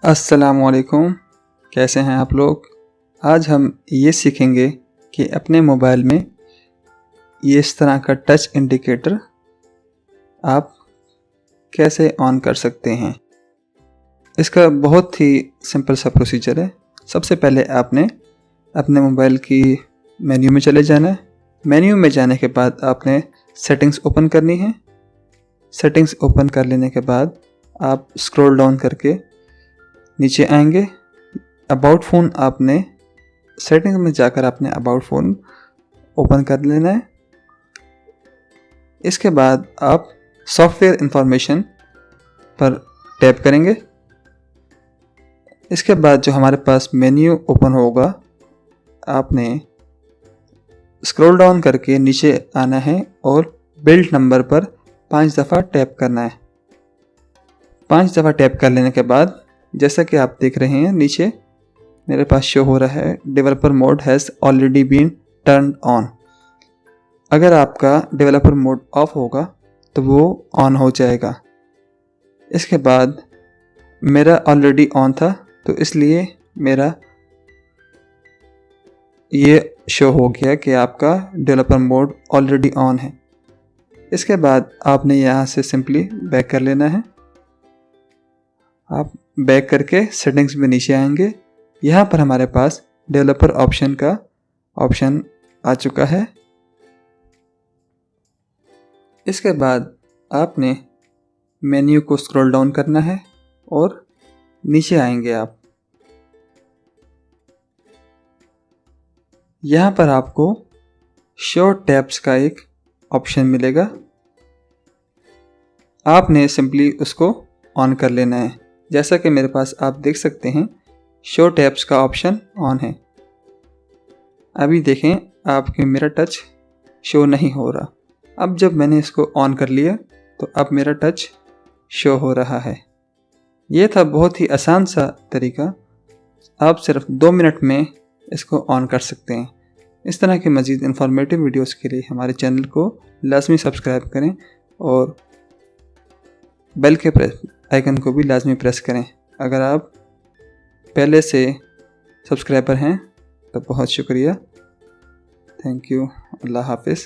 अस्सलामुअलैकुम। कैसे हैं आप लोग। आज हम ये सीखेंगे कि अपने मोबाइल में ये इस तरह का टच इंडिकेटर आप कैसे ऑन कर सकते हैं। इसका बहुत ही सिंपल सा प्रोसीजर है। सबसे पहले आपने अपने मोबाइल की मेन्यू में चले जाना है। मेन्यू में जाने के बाद आपने सेटिंग्स ओपन करनी है। सेटिंग्स ओपन कर लेने के बाद आप स्क्रॉल डाउन करके नीचे आएंगे। अबाउट फ़ोन आपने सेटिंग में जाकर आपने अबाउट फ़ोन ओपन कर लेना है। इसके बाद आप सॉफ्टवेयर इंफॉर्मेशन पर टैप करेंगे। इसके बाद जो हमारे पास मेन्यू ओपन होगा, आपने स्क्रॉल डाउन करके नीचे आना है और बिल्ड नंबर पर 5 दफ़ा टैप करना है। 5 दफ़ा टैप कर लेने के बाद जैसा कि आप देख रहे हैं नीचे मेरे पास शो हो रहा है developer mode has already been turn on. अगर आपका डेवलपर मोड ऑफ होगा तो वो ऑन हो जाएगा। इसके बाद मेरा ऑलरेडी ऑन था तो इसलिए मेरा ये शो हो गया कि आपका डेवलपर मोड ऑलरेडी ऑन है। इसके बाद आपने यहाँ से सिंपली बैक कर लेना है। आप बैक करके सेटिंग्स में नीचे आएंगे। यहाँ पर हमारे पास डेवलपर ऑप्शन का ऑप्शन आ चुका है। इसके बाद आपने मेन्यू को स्क्रॉल डाउन करना है और नीचे आएंगे आप। यहाँ पर आपको शो टैब्स का एक ऑप्शन मिलेगा। आपने सिंपली उसको ऑन कर लेना है। जैसा कि मेरे पास आप देख सकते हैं शो टैब्स का ऑप्शन ऑन है। अभी देखें आपके मेरा टच शो नहीं हो रहा। अब जब मैंने इसको ऑन कर लिया तो अब मेरा टच शो हो रहा है। ये था बहुत ही आसान सा तरीका। आप सिर्फ 2 मिनट में इसको ऑन कर सकते हैं। इस तरह के मज़ीद इंफॉर्मेटिव वीडियोस के लिए हमारे चैनल को लाजमी सब्सक्राइब करें और बेल के आइकन को भी लाजमी प्रेस करें। अगर आप पहले से सब्सक्राइबर हैं तो बहुत शुक्रिया। Thank you. अल्लाह हाफिज़।